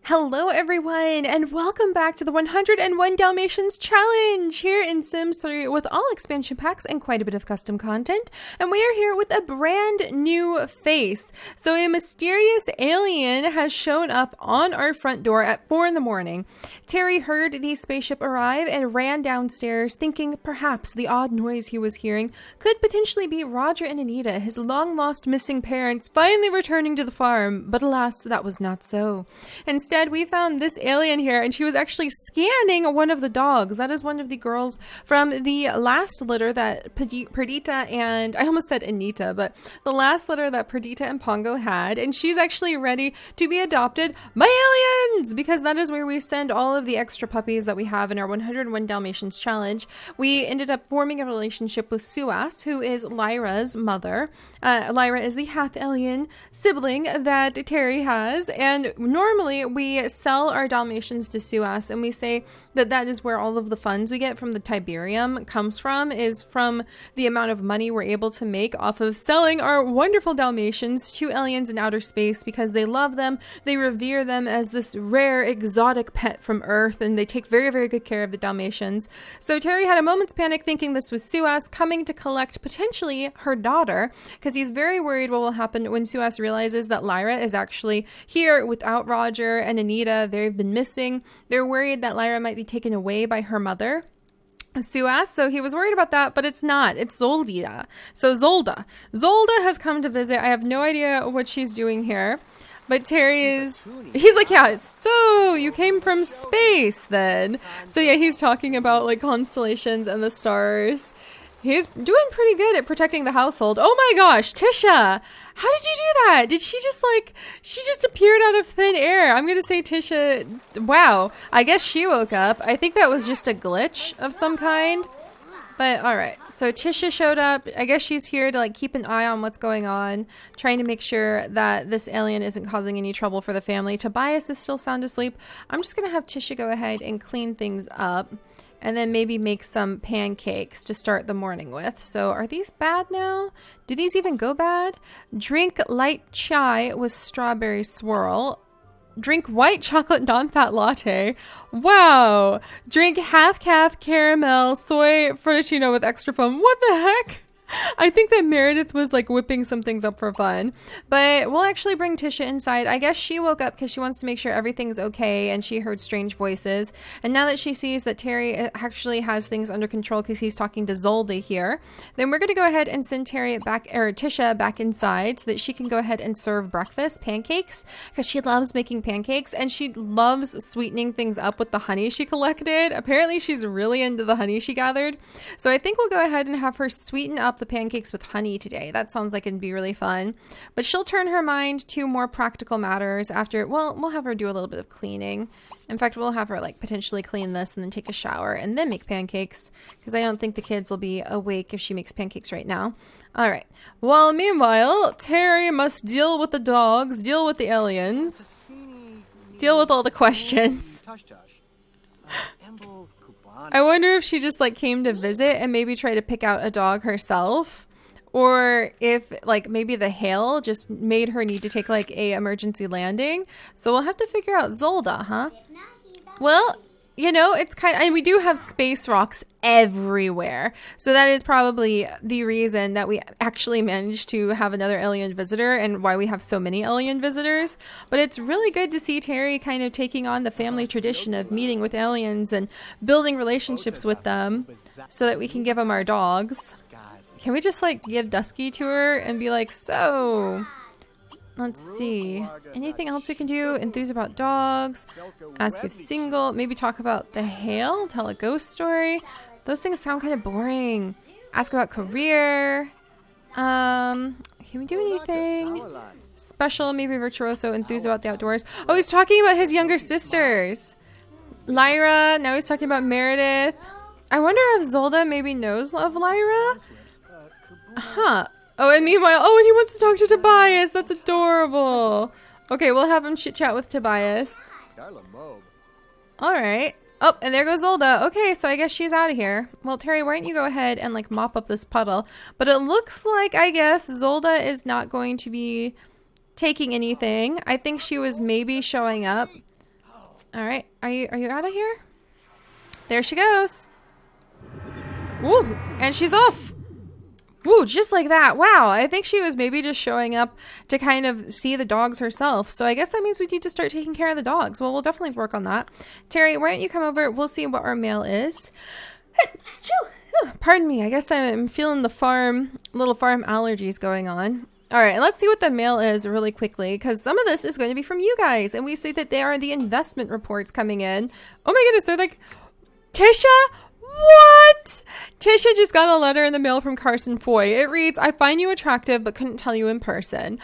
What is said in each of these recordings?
Hello everyone, and welcome back to the 101 Dalmatians challenge here in Sims 3 with all expansion packs and quite a bit of custom content. And we are here with a brand new face. So a mysterious alien has shown up on our front door at 4 in the morning. Terry heard the spaceship arrive and ran downstairs thinking perhaps the odd noise he was hearing could potentially be Roger and Anita, his long lost missing parents, finally returning to the farm. But alas, that was not so. Instead, we found this alien here, and she was actually scanning one of the dogs. That is one of the girls from the last litter that Perdita and, I almost said Anita, but the last litter that Perdita and Pongo had, and she's actually ready to be adopted by aliens, because that is where we send all of the extra puppies that we have in our 101 Dalmatians challenge. We ended up forming a relationship with Suas, who is Lyra's mother. Lyra is the half-alien sibling that Terry has, and normally we sell our Dalmatians to Suas, and we say that that is where all of the funds we get from the Tiberium comes from, is from the amount of money we're able to make off of selling our wonderful Dalmatians to aliens in outer space, because they love them, they revere them as this rare exotic pet from Earth, and they take very, very good care of the Dalmatians. So Terry had a moment's panic thinking this was Suas coming to collect potentially her daughter, because he's very worried what will happen when Suas realizes that Lyra is actually here without Roger and Anita. They've been missing. They're worried that Lyra might be taken away by her mother, Suas. So he was worried about that, but it's not. It's Zolda. So Zolda has come to visit. I have no idea what she's doing here, but he's like, yeah, so you came from space then. So yeah, he's talking about like constellations and the stars. He's doing pretty good at protecting the household. Oh my gosh, Tisha! How did you do that? Did she just appeared out of thin air? I'm gonna say Tisha, wow. I guess she woke up. I think that was just a glitch of some kind. But alright, so Tisha showed up. I guess she's here to like keep an eye on what's going on, trying to make sure that this alien isn't causing any trouble for the family. Tobias is still sound asleep. I'm just gonna have Tisha go ahead and clean things up, and then maybe make some pancakes to start the morning with. So are these bad now? Do these even go bad? Drink light chai with strawberry swirl. Drink white chocolate non-fat latte. Wow. Drink half calf caramel soy frappuccino with extra foam. What the heck? I think that Meredith was like whipping some things up for fun, but we'll actually bring Tisha inside. I guess she woke up because she wants to make sure everything's okay, and she heard strange voices. And now that she sees that Terry actually has things under control because he's talking to Zolda here, then we're going to go ahead and send Tisha back inside so that she can go ahead and serve breakfast, pancakes, because she loves making pancakes, and she loves sweetening things up with the honey she collected. Apparently she's really into the honey she gathered. So I think we'll go ahead and have her sweeten up the pancakes with honey today. That sounds like it'd be really fun. But she'll turn her mind to more practical matters after, well, we'll have her do a little bit of cleaning. In fact, we'll have her like potentially clean this and then take a shower and then make pancakes, because I don't think the kids will be awake if she makes pancakes right now. All right. Well, meanwhile, Terry must deal with the dogs, deal with the aliens, deal with all the questions. I wonder if she just like came to visit and maybe try to pick out a dog herself, or if like maybe the hail just made her need to take like a emergency landing. So we'll have to figure out Zolda, huh? Well, you know, it's kind of, and we do have space rocks everywhere. So that is probably the reason that we actually managed to have another alien visitor and why we have so many alien visitors. But it's really good to see Terry kind of taking on the family tradition of meeting with aliens and building relationships with them so that we can give them our dogs. Can we just like give Dusky to her and be like, so let's see, anything else we can do? Enthuse about dogs, ask if single, maybe talk about the hail, tell a ghost story. Those things sound kind of boring. Ask about career. Can we do anything special? Maybe virtuoso, enthuse about the outdoors. Oh, he's talking about his younger sisters, Lyra. Now he's talking about Meredith. I wonder if Zolda maybe knows of Lyra. Huh. Oh, and meanwhile, oh, and he wants to talk to Tobias. That's adorable. Okay, we'll have him chit chat with Tobias. All right. Oh, and there goes Zolda. Okay, so I guess she's out of here. Well, Terry, why don't you go ahead and like mop up this puddle? But it looks like, I guess, Zolda is not going to be taking anything. I think she was maybe showing up. All right, are you out of here? There she goes. Woo, and she's off. Woo, just like that. Wow, I think she was maybe just showing up to kind of see the dogs herself. So I guess that means we need to start taking care of the dogs. Well, we'll definitely work on that. Terry, why don't you come over? We'll see what our mail is. Pardon me, I guess I'm feeling the little farm allergies going on. All right, let's see what the mail is really quickly, because some of this is going to be from you guys, and we see that they are the investment reports coming in. Oh my goodness, they're like, Tisha? What? Tisha just got a letter in the mail from Carson Foy. It reads, I find you attractive, but couldn't tell you in person.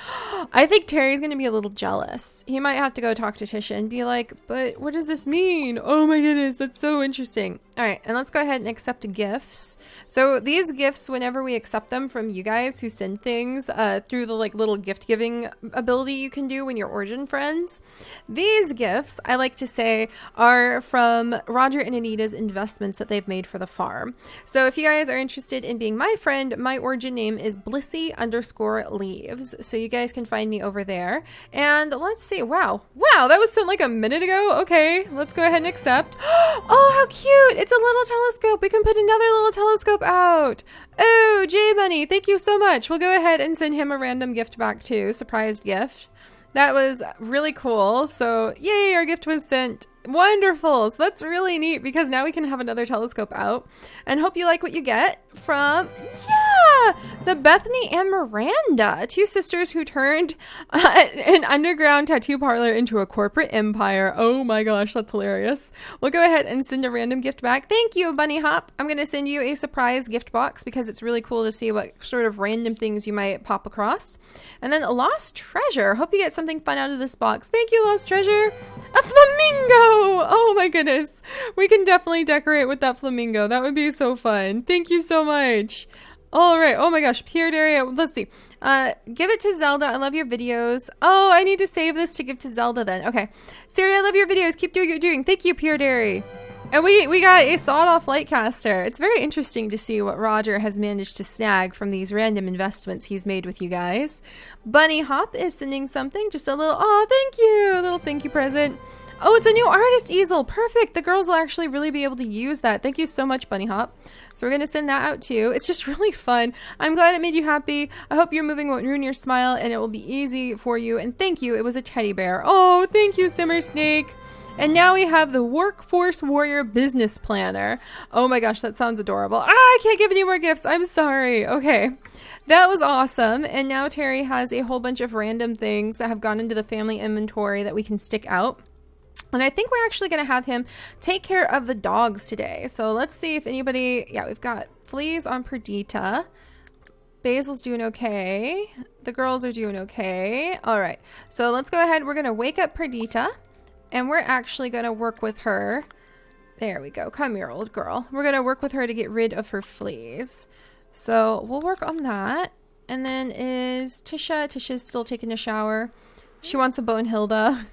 I think Terry's going to be a little jealous. He might have to go talk to Tisha and be like, but what does this mean? Oh my goodness, that's so interesting. All right, and let's go ahead and accept gifts. So these gifts, whenever we accept them from you guys who send things through the like little gift giving ability you can do when you're Origin friends, these gifts, I like to say, are from Roger and Anita's investments that they've made for the farm. So if you guys are interested in being my friend, my Origin name is Blissy_Leaves. So you guys can find me over there. And let's see. Wow, that was sent like a minute ago. Okay, let's go ahead and accept. Oh, how cute. It's a little telescope. We can put another little telescope out. Oh, J Bunny, thank you so much. We'll go ahead and send him a random gift back too. Surprised gift. That was really cool. So yay, our gift was sent. Wonderful. So that's really neat because now we can have another telescope out, and hope you like what you get from, the Bethany and Miranda, two sisters who turned an underground tattoo parlor into a corporate empire. Oh my gosh, that's hilarious. We'll go ahead and send a random gift back. Thank you, Bunny Hop. I'm going to send you a surprise gift box because it's really cool to see what sort of random things you might pop across. And then a Lost Treasure. Hope you get something fun out of this box. Thank you, Lost Treasure. A flamingo! Oh my goodness. We can definitely decorate with that flamingo. That would be so fun. Thank you so much. All right. Oh my gosh. Pierre Daria. Let's see. Give it to Zelda. I love your videos. Oh, I need to save this to give to Zelda then. Okay. Seri, I love your videos. Keep doing what you're doing. Thank you, Pierre Daria. And we got a sawed-off lightcaster. It's very interesting to see what Roger has managed to snag from these random investments he's made with you guys. Bunny Hop is sending something. Just a little, oh, thank you. A little thank you present. Oh, it's a new artist easel. Perfect. The girls will actually really be able to use that. Thank you so much, Bunny Hop. So we're going to send that out too. It's just really fun. I'm glad it made you happy. I hope your moving won't ruin your smile and it will be easy for you. And thank you. It was a teddy bear. Oh, thank you, Simmer Snake. And now we have the Workforce Warrior Business Planner. Oh my gosh, that sounds adorable. Ah, I can't give any more gifts. I'm sorry. Okay. That was awesome. And now Terry has a whole bunch of random things that have gone into the family inventory that we can stick out. And I think we're actually going to have him take care of the dogs today. So let's see if anybody... Yeah, we've got fleas on Perdita. Basil's doing okay. The girls are doing okay. All right. So let's go ahead. We're going to wake up Perdita. And we're actually going to work with her. There we go. Come here, old girl. We're going to work with her to get rid of her fleas. So we'll work on that. And then is Tisha. Tisha's still taking a shower. She wants a bone Hilda.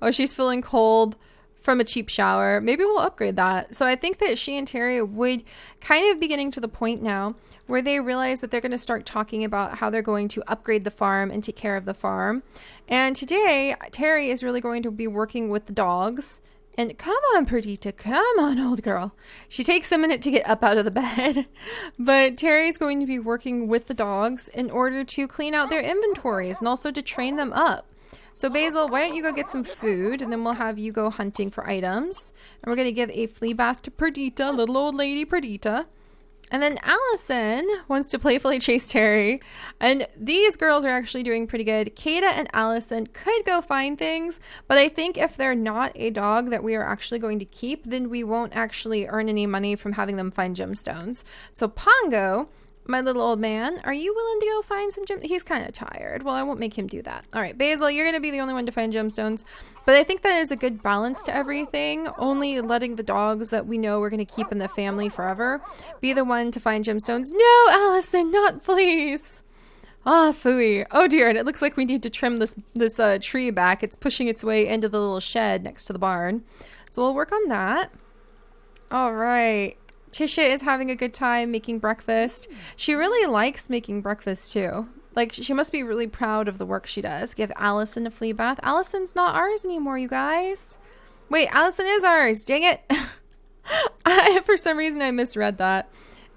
Oh, she's feeling cold from a cheap shower. Maybe we'll upgrade that. So I think that she and Terry would kind of be getting to the point now where they realize that they're going to start talking about how they're going to upgrade the farm and take care of the farm. And today, Terry is really going to be working with the dogs. And come on, Perdita, come on, old girl. She takes a minute to get up out of the bed. But Terry's going to be working with the dogs in order to clean out their inventories and also to train them up. So Basil, why don't you go get some food and then we'll have you go hunting for items. And we're going to give a flea bath to Perdita, little old lady Perdita. And then Allison wants to playfully chase Terry. And these girls are actually doing pretty good. Kata and Allison could go find things, but I think if they're not a dog that we are actually going to keep, then we won't actually earn any money from having them find gemstones. So Pongo, my little old man, are you willing to go find some gems? He's kind of tired. Well, I won't make him do that. All right, Basil, you're going to be the only one to find gemstones. But I think that is a good balance to everything. Only letting the dogs that we know we're going to keep in the family forever be the one to find gemstones. No, Allison, not please. Ah, phooey. Oh dear, and it looks like we need to trim this tree back. It's pushing its way into the little shed next to the barn. So we'll work on that. All right. Tisha is having a good time making breakfast. She really likes making breakfast too. Like, she must be really proud of the work she does. Give Allison a flea bath. Allison's not ours anymore, you guys. Wait, Allison is ours. Dang it. For some reason, I misread that.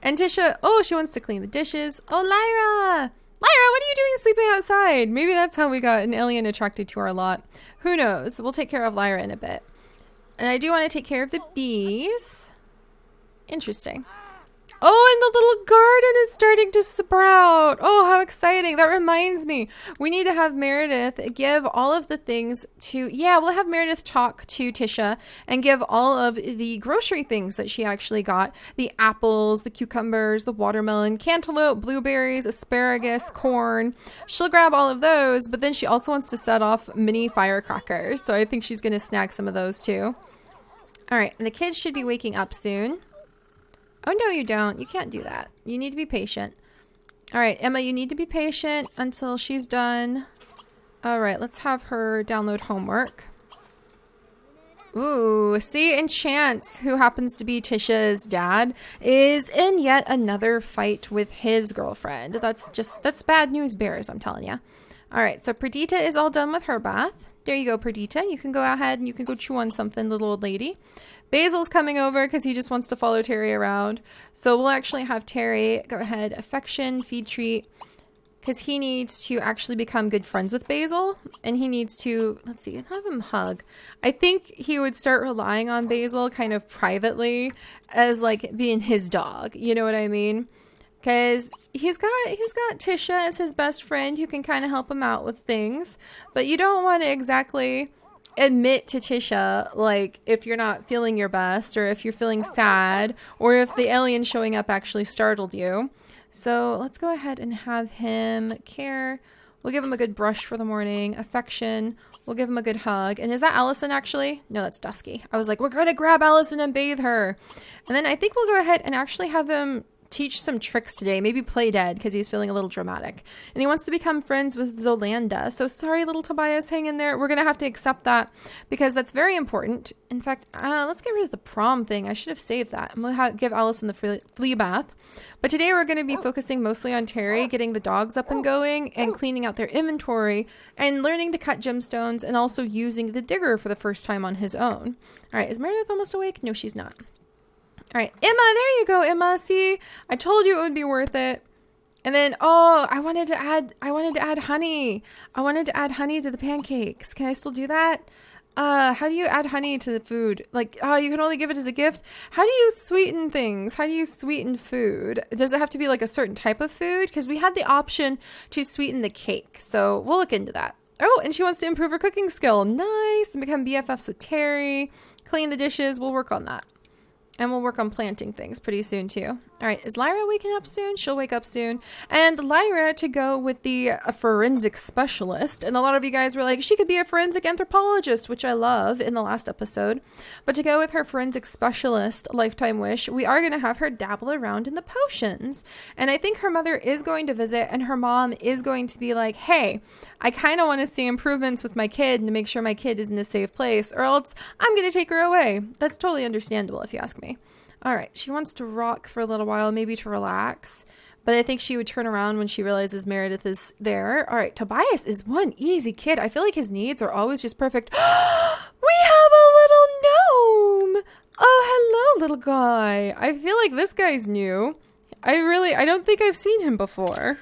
And Tisha, oh, she wants to clean the dishes. Oh, Lyra. Lyra, what are you doing sleeping outside? Maybe that's how we got an alien attracted to our lot. Who knows? We'll take care of Lyra in a bit. And I do want to take care of the bees. Interesting. Oh, and the little garden is starting to sprout. Oh, how exciting. That reminds me. We need to have Meredith give all of the things to... Yeah, we'll have Meredith talk to Tisha and give all of the grocery things that she actually got. The apples, the cucumbers, the watermelon, cantaloupe, blueberries, asparagus, corn. She'll grab all of those, but then she also wants to set off mini firecrackers. So I think she's going to snag some of those too. All right, and the kids should be waking up soon. Oh, no, you don't. You can't do that. You need to be patient. All right, Emma, you need to be patient until she's done. All right, let's have her download homework. Ooh, see, and Chance, who happens to be Tisha's dad, is in yet another fight with his girlfriend. That's bad news bears, I'm telling you. All right, so Perdita is all done with her bath. There you go, Perdita. You can go ahead and you can go chew on something, little old lady. Basil's coming over because he just wants to follow Terry around. So we'll actually have Terry go ahead, affection, feed treat, because he needs to actually become good friends with Basil. And he needs to, let's see, have him hug. I think he would start relying on Basil kind of privately as like being his dog. You know what I mean? Because he's got Tisha as his best friend who can kind of help him out with things. But you don't want to exactly admit to Tisha, like, if you're not feeling your best or if you're feeling sad or if the alien showing up actually startled you. So let's go ahead and have him care. We'll give him a good brush for the morning. Affection. We'll give him a good hug. And is that Allison actually? No, that's Dusky. I was like, we're going to grab Allison and bathe her. And then I think we'll go ahead and actually have him teach some tricks today, maybe play dead because he's feeling a little dramatic, and he wants to become friends with Zolanda. So sorry, little Tobias, hang in there. We're gonna have to accept that because that's very important. In fact, let's get rid of the prom thing. I should have saved that. I'm gonna give Allison the flea bath, but today we're going to be focusing mostly on Terry, getting the dogs up and going and cleaning out their inventory and learning to cut gemstones and also using the digger for the first time on his own. All right, is Meredith almost awake? No, she's not. All right, Emma, there you go, Emma. See, I told you it would be worth it. And then, oh, I wanted to add honey. I wanted to add honey to the pancakes. Can I still do that? How do you add honey to the food? Like, oh, you can only give it as a gift. How do you sweeten things? How do you sweeten food? Does it have to be like a certain type of food? Because we had the option to sweeten the cake. So we'll look into that. Oh, and she wants to improve her cooking skill. Nice. And become BFFs with Terry. Clean the dishes. We'll work on that. And we'll work on planting things pretty soon too. All right, is Lyra waking up soon? She'll wake up soon. And Lyra to go with the forensic specialist. And a lot of you guys were like, she could be a forensic anthropologist, which I love in the last episode. But to go with her forensic specialist lifetime wish, we are going to have her dabble around in the potions. And I think her mother is going to visit and her mom is going to be like, hey, I kind of want to see improvements with my kid and to make sure my kid is in a safe place, or else I'm going to take her away. That's totally understandable if you ask me. All right, she wants to rock for a little while, maybe to relax, but I think she would turn around when she realizes Meredith is there. All right, Tobias is one easy kid. I feel like his needs are always just perfect. We have a little gnome. Oh, hello, little guy. I feel like this guy's new. I don't think I've seen him before.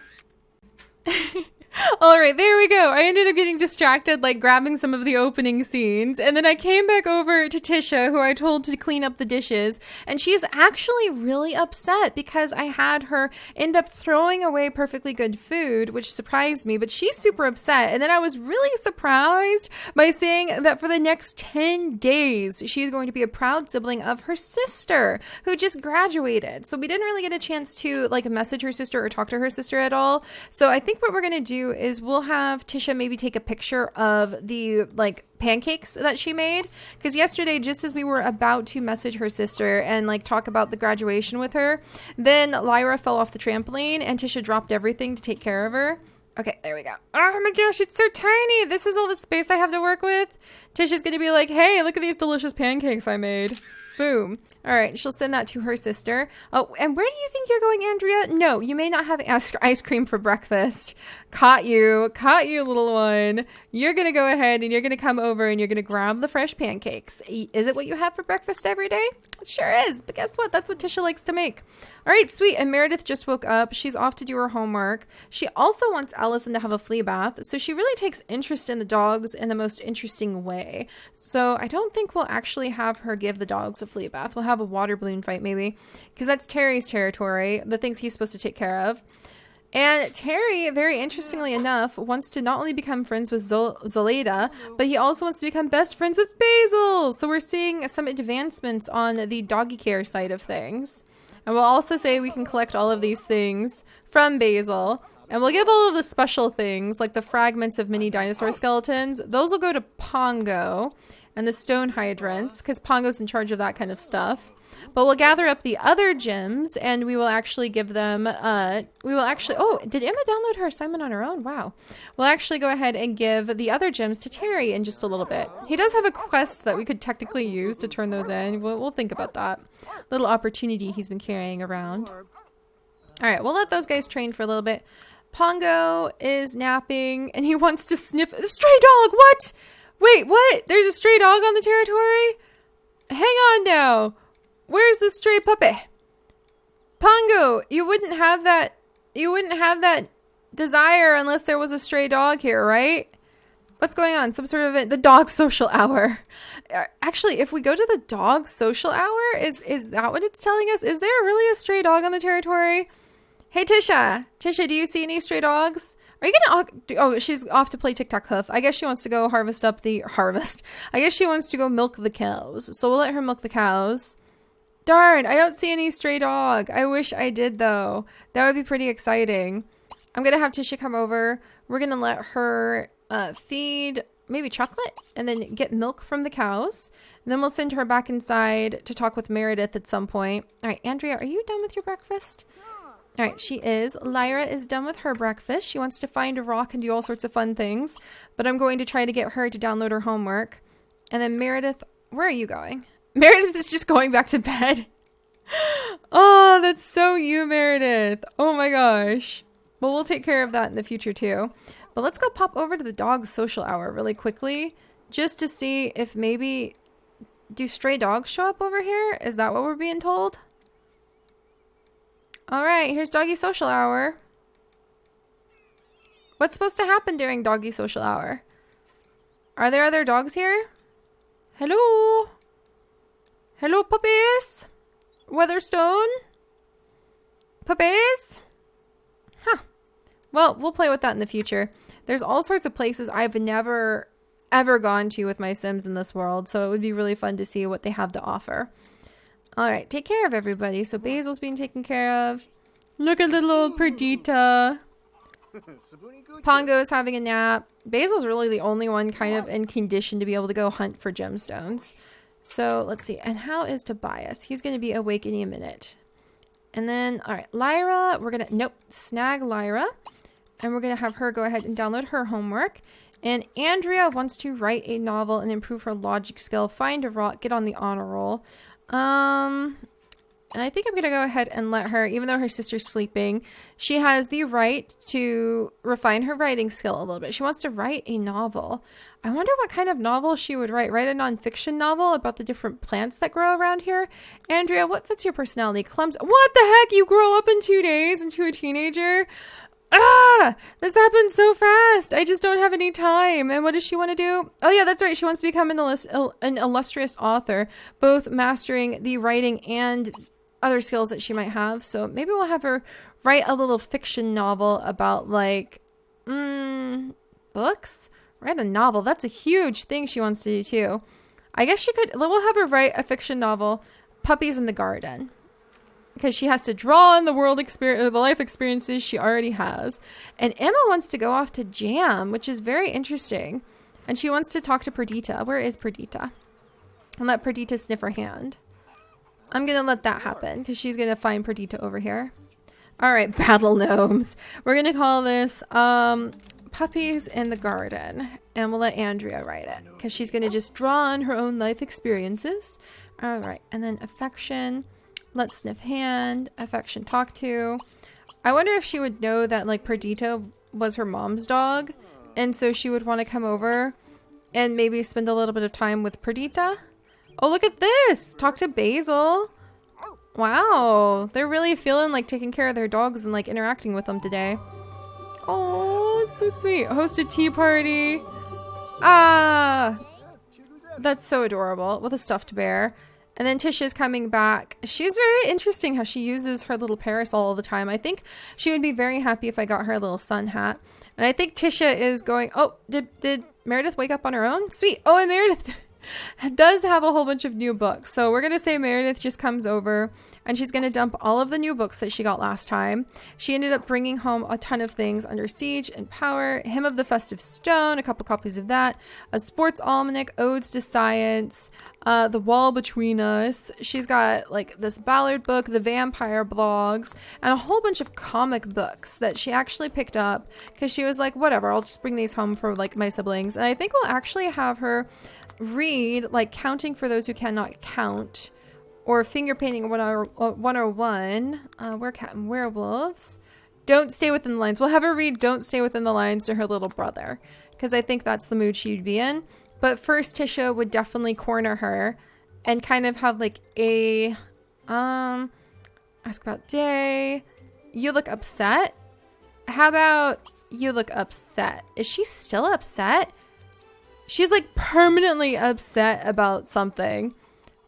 All right, there we go. I ended up getting distracted, like grabbing some of the opening scenes. And then I came back over to Tisha, who I told to clean up the dishes. And she's actually really upset because I had her end up throwing away perfectly good food, which surprised me. But she's super upset. And then I was really surprised by saying that for the next 10 days, she's going to be a proud sibling of her sister, who just graduated. So we didn't really get a chance to like message her sister or talk to her sister at all. So I think what we're going to do do is we'll have Tisha maybe take a picture of the like pancakes that she made, because yesterday, just as we were about to message her sister and like talk about the graduation with her, then Lyra fell off the trampoline and Tisha dropped everything to take care of her. Okay, there we go. Oh my gosh, it's so tiny. This is all the space I have to work with. Tisha's gonna be like, hey, look at these delicious pancakes I made. Boom. All right, she'll send that to her sister. Oh, and where do you think you're going, Andrea? No, you may not have ice cream for breakfast. Caught you, little one. You're going to go ahead and you're going to come over and you're going to grab the fresh pancakes. Is it what you have for breakfast every day? It sure is, but guess what? That's what Tisha likes to make. All right, sweet. And Meredith just woke up. She's off to do her homework. She also wants Allison to have a flea bath, so she really takes interest in the dogs in the most interesting way. So I don't think we'll actually have her give the dogs a flea bath. We'll have a water balloon fight maybe, because that's Terry's territory, the things he's supposed to take care of. And Terry, very interestingly enough, wants to not only become friends with Zoraida, but he also wants to become best friends with Basil. So we're seeing some advancements on the doggy care side of things. And we'll also say we can collect all of these things from Basil. And we'll give all of the special things, like the fragments of mini dinosaur skeletons. Those will go to Pongo and the stone hydrants, because Pongo's in charge of that kind of stuff. But we'll gather up the other gems, and we will actually give them, oh, did Emma download her assignment on her own? Wow. We'll actually go ahead and give the other gems to Terry in just a little bit. He does have a quest that we could technically use to turn those in. We'll think about that. Little opportunity he's been carrying around. All right, we'll let those guys train for a little bit. Pongo is napping, and he wants to sniff a stray dog. What? Wait, what? There's a stray dog on the territory? Hang on now. Where's the stray puppy? Pongo, you wouldn't have that desire unless there was a stray dog here, right? What's going on? Some sort of the dog social hour. Actually, if we go to the dog social hour, is that what it's telling us? Is there really a stray dog on the territory? Hey, Tisha. Tisha, do you see any stray dogs? Are you gonna... Oh, she's off to play tic-tac-hoof. I guess she wants to go harvest. I guess she wants to go milk the cows. So we'll let her milk the cows. Darn, I don't see any stray dog. I wish I did, though. That would be pretty exciting. I'm gonna have Tisha come over. We're gonna let her feed maybe chocolate and then get milk from the cows. And then we'll send her back inside to talk with Meredith at some point. All right, Andrea, are you done with your breakfast? All right, she is. Lyra is done with her breakfast. She wants to find a rock and do all sorts of fun things. But I'm going to try to get her to download her homework. And then Meredith, where are you going? Meredith is just going back to bed. Oh, that's so you, Meredith. Oh my gosh. Well, we'll take care of that in the future too. But let's go pop over to the dog social hour really quickly, just to see if maybe... Do stray dogs show up over here? Is that what we're being told? All right, here's doggy social hour. What's supposed to happen during doggy social hour? Are there other dogs here? Hello? Hello, puppies? Weatherstone? Puppies? Huh. Well, we'll play with that in the future. There's all sorts of places I've never, ever gone to with my Sims in this world, so it would be really fun to see what they have to offer. All right, take care of everybody. So Basil's being taken care of. Look at little old Perdita. Pongo is having a nap. Basil's really the only one kind of in condition to be able to go hunt for gemstones. So let's see. And how is Tobias? He's going to be awake any minute. And then, all right, Lyra, we're going to, snag Lyra. And we're going to have her go ahead and download her homework. And Andrea wants to write a novel and improve her logic skill, find a rock, get on the honor roll. And I think I'm going to go ahead and let her, even though her sister's sleeping, she has the right to refine her writing skill a little bit. She wants to write a novel. I wonder what kind of novel she would write. Write a nonfiction novel about the different plants that grow around here. Andrea, what fits your personality? What the heck? You grow up in 2 days into a teenager? Ah, this happened so fast. I just don't have any time. And what does she want to do? Oh yeah, that's right. She wants to become an illustrious author, both mastering the writing and other skills that she might have. So maybe we'll have her write a little fiction novel about like, books? Write a novel. That's a huge thing she wants to do too. I guess she could, we'll have her write a fiction novel, Puppies in the Garden. because she has to draw on the the life experiences she already has. And Emma wants to go off to Jam, which is very interesting. And she wants to talk to Perdita. Where is Perdita? And let Perdita sniff her hand. I'm going to let that happen because she's going to find Perdita over here. All right, battle gnomes. We're going to call this Puppies in the Garden. And we'll let Andrea write it because she's going to just draw on her own life experiences. All right, and then affection. Let's sniff hand. Affection talk to. I wonder if she would know that like Perdita was her mom's dog. And so she would want to come over and maybe spend a little bit of time with Perdita. Oh, look at this. Talk to Basil. Wow. They're really feeling like taking care of their dogs and like interacting with them today. Oh, it's so sweet. Host a tea party. Ah, that's so adorable with a stuffed bear. And then Tisha's coming back. She's very interesting how she uses her little parasol all the time. I think she would be very happy if I got her a little sun hat. And I think Tisha is going, oh, did Meredith wake up on her own? Sweet. Oh, and Meredith does have a whole bunch of new books. So we're going to say Meredith just comes over and she's going to dump all of the new books that she got last time. She ended up bringing home a ton of things: Under Siege and Power, Hymn of the Festive Stone, a couple copies of that, a sports almanac, Odes to Science, The Wall Between Us. She's got like this Ballard book, the Vampire blogs, and a whole bunch of comic books that she actually picked up because she was like, whatever, I'll just bring these home for like my siblings. And I think we'll actually have her read like Counting for Those Who Cannot Count, or Finger Painting 101, Werecat and Werewolves, Don't Stay Within the Lines. We'll have her read Don't Stay Within the Lines to her little brother because I think that's the mood she'd be in. But first, Tisha would definitely corner her and kind of have like a ask about day. You look upset. How about you look upset? Is she still upset? She's like permanently upset about something.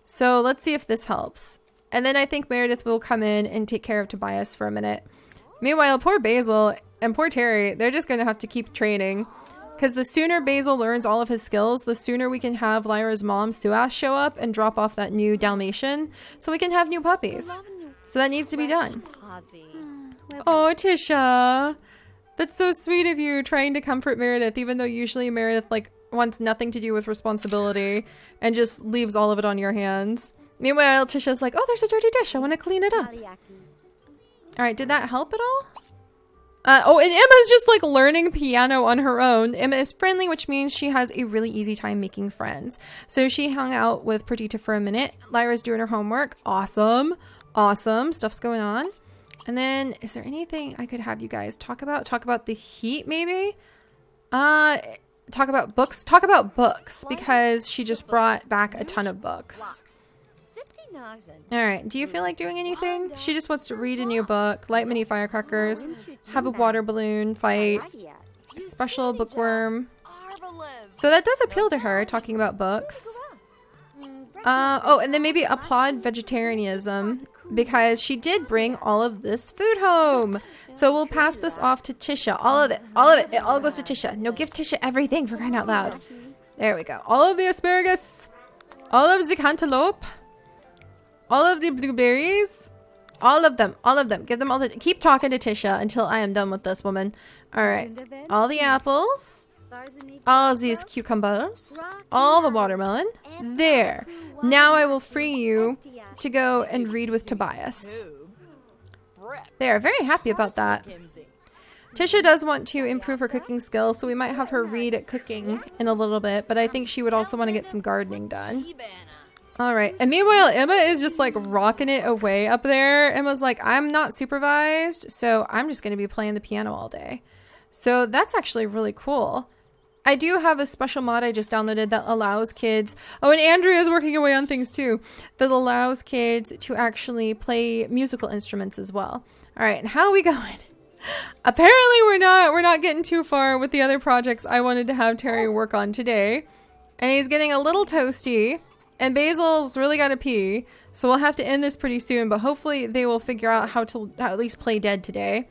So let's see if this helps. And then I think Meredith will come in and take care of Tobias for a minute. Meanwhile, poor Basil and poor Terry, they're just going to have to keep training. Because the sooner Basil learns all of his skills, the sooner we can have Lyra's mom, Suas, show up and drop off that new Dalmatian so we can have new puppies. So that needs to be done. Oh, Tisha. That's so sweet of you trying to comfort Meredith, even though usually Meredith like wants nothing to do with responsibility and just leaves all of it on your hands. Meanwhile, Tisha's like, oh, there's a dirty dish. I want to clean it up. All right, did that help at all? Oh, and Emma's just like learning piano on her own. Emma is friendly, which means she has a really easy time making friends. So she hung out with Perdita for a minute. Lyra's doing her homework. Awesome. Awesome. Stuff's going on. And then is there anything I could have you guys talk about? Talk about the heat, maybe? Talk about books. Talk about books because she just brought back a ton of books. All right. Do you feel like doing anything? She just wants to read a new book, light mini firecrackers, have a water balloon fight, special bookworm. So that does appeal to her, talking about books. Oh, and then maybe applaud vegetarianism because she did bring all of this food home. So we'll pass this off to Tisha. All of it. All of it. It all goes to Tisha. No, give Tisha everything for crying out loud. There we go. All of the asparagus. All of the cantaloupe. All of the blueberries. All of them. All of them. Give them all the... Keep talking to Tisha until I am done with this woman. All right. All the apples. All these cucumbers. All the watermelon. There. Now I will free you to go and read with Tobias. They are very happy about that. Tisha does want to improve her cooking skills, so we might have her read at cooking in a little bit, but I think she would also want to get some gardening done. All right. And meanwhile, Emma is just like rocking it away up there. Emma's like, I'm not supervised, so I'm just going to be playing the piano all day. So that's actually really cool. I do have a special mod I just downloaded that allows kids... Oh, and Andrea's working away on things too. That allows kids to actually play musical instruments as well. All right, and how are we going? Apparently we're not getting too far with the other projects I wanted to have Terry work on today. And he's getting a little toasty. And Basil's really got to pee. So we'll have to end this pretty soon. But hopefully they will figure out how to at least play dead today.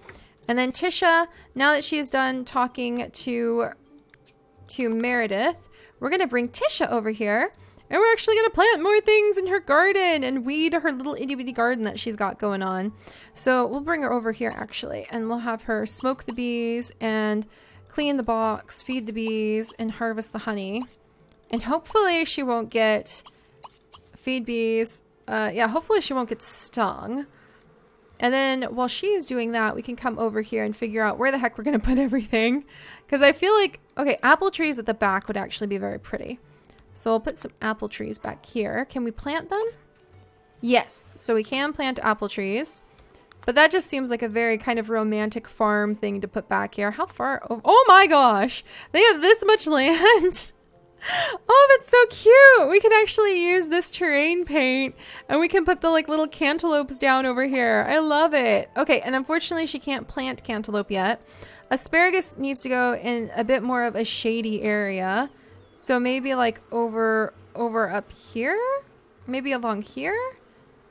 And then Tisha, now that she is done talking to Meredith, we're going to bring Tisha over here. And we're actually going to plant more things in her garden and weed her little itty bitty garden that she's got going on. So we'll bring her over here actually, and we'll have her smoke the bees and clean the box, feed the bees, and harvest the honey. And hopefully she won't get feed bees. Yeah, hopefully she won't get stung. And then while she's doing that, we can come over here and figure out where the heck we're going to put everything. Because I feel like, okay, apple trees at the back would actually be very pretty. So we'll put some apple trees back here. Can we plant them? Yes. So we can plant apple trees. But that just seems like a very kind of romantic farm thing to put back here. How far? Oh my gosh. They have this much land. Oh, that's so cute. We can actually use this terrain paint and we can put the like little cantaloupes down over here. I love it. Okay, and unfortunately she can't plant cantaloupe yet. Asparagus needs to go in a bit more of a shady area. So maybe like over up here? Maybe along here?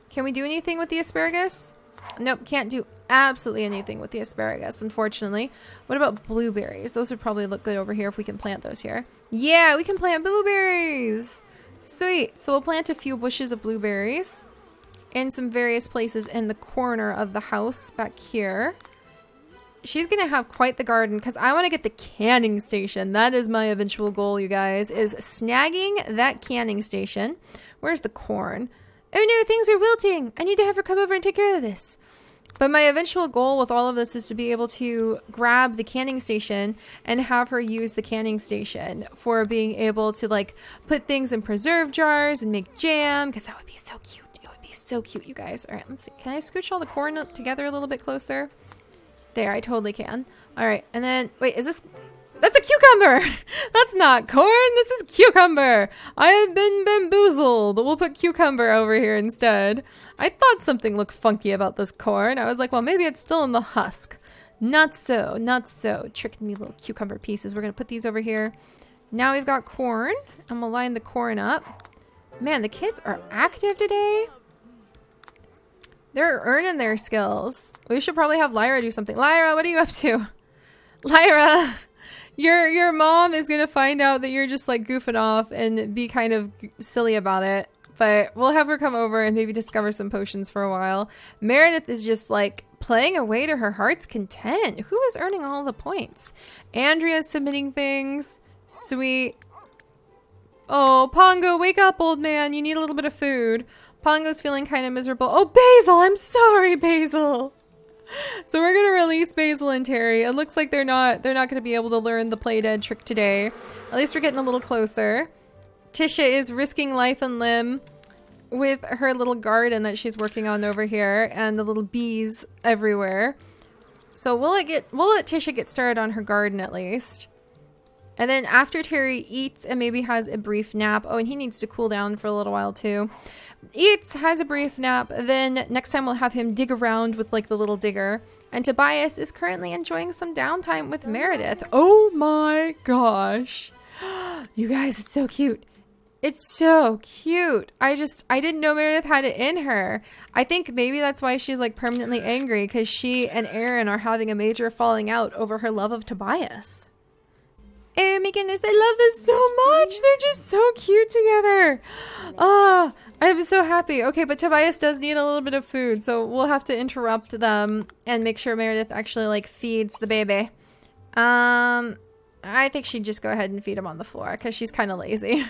Can we do anything with the asparagus? Nope, can't do absolutely anything with the asparagus, unfortunately. What about blueberries? Those would probably look good over here if we can plant those here. Yeah, we can plant blueberries. Sweet. So we'll plant a few bushes of blueberries in some various places in the corner of the house back here. She's going to have quite the garden because I want to get the canning station. That is my eventual goal, you guys, is snagging that canning station. Where's the corn? Oh no, things are wilting. I need to have her come over and take care of this. But my eventual goal with all of this is to be able to grab the canning station and have her use the canning station for being able to like put things in preserve jars and make jam, because that would be so cute. It would be so cute, you guys. All right, let's see. Can I scooch all the corn up together a little bit closer? There, I totally can. All right, and then, wait, is this... That's a cucumber! That's not corn, this is cucumber! I have been bamboozled. We'll put cucumber over here instead. I thought something looked funky about this corn. I was like, well, maybe it's still in the husk. Not so, not so. Tricking me, little cucumber pieces. We're gonna put these over here. Now we've got corn. I'm gonna line the corn up. Man, the kids are active today. They're earning their skills. We should probably have Lyra do something. Lyra, what are you up to? Lyra! Your mom is gonna find out that you're just like goofing off and be kind of silly about it. But we'll have her come over and maybe discover some potions for a while. Meredith is just like playing away to her heart's content. Who is earning all the points? Andrea's submitting things. Sweet. Oh, Pongo, wake up, old man. You need a little bit of food. Pongo's feeling kind of miserable. Oh, Basil, I'm sorry, Basil. So we're gonna release Basil and Terry. It looks like they're not gonna be able to learn the play dead trick today. At least we're getting a little closer. Tisha is risking life and limb with her little garden that she's working on over here and the little bees everywhere. So we'll let Tisha get started on her garden at least. And then after Terry eats and maybe has a brief nap. Oh, and he needs to cool down for a little while too. Eats, has a brief nap, then next time we'll have him dig around with like the little digger. And Tobias is currently enjoying some downtime with Meredith. Oh my gosh. You guys, it's so cute. It's so cute. I didn't know Meredith had it in her. I think maybe that's why she's like permanently angry, because she and Aaron are having a major falling out over her love of Tobias. Oh my goodness, I love this so much. They're just so cute together. Ah, I'm so happy. Okay, but Tobias does need a little bit of food, so we'll have to interrupt them and make sure Meredith actually like feeds the baby. I think she'd just go ahead and feed him on the floor because she's kind of lazy.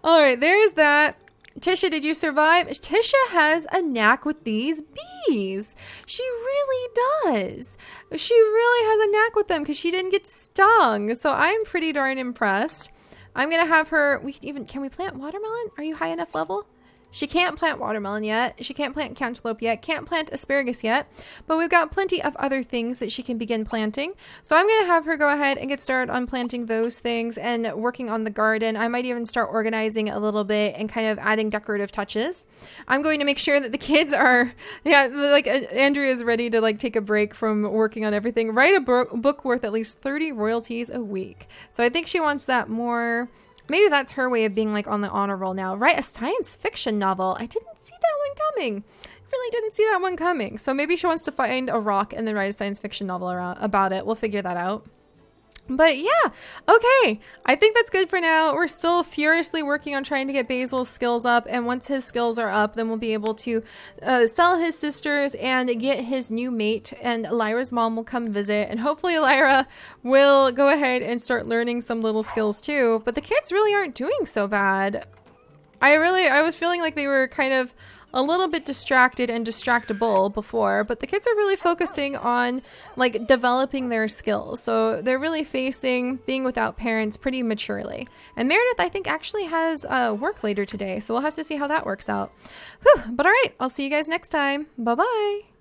All right, there's that. Tisha, did you survive? Tisha has a knack with these bees. She really does. She really has a knack with them because she didn't get stung. So I'm pretty darn impressed. I'm going to have her... Can we plant watermelon? Are you high enough level? She can't plant watermelon yet. She can't plant cantaloupe yet. Can't plant asparagus yet. But we've got plenty of other things that she can begin planting. So I'm going to have her go ahead and get started on planting those things and working on the garden. I might even start organizing a little bit and kind of adding decorative touches. I'm going to make sure that the kids are... Yeah, like Andrea is ready to like take a break from working on everything. Write a book worth at least 30 royalties a week. So I think she wants that more... Maybe that's her way of being like on the honor roll now. Write a science fiction novel. I didn't see that one coming. Really didn't see that one coming. So maybe she wants to find a rock and then write a science fiction novel about it. We'll figure that out. But yeah, okay. I think that's good for now. We're still furiously working on trying to get Basil's skills up. And once his skills are up, then we'll be able to sell his sisters and get his new mate. And Lyra's mom will come visit. And hopefully Lyra will go ahead and start learning some little skills too. But the kids really aren't doing so bad. I was feeling like they were kind of a little bit distracted and distractible before, but the kids are really focusing on like developing their skills. So they're really facing being without parents pretty maturely. And Meredith, I think, actually has work later today. So we'll have to see how that works out. Whew. But all right, I'll see you guys next time. Bye-bye.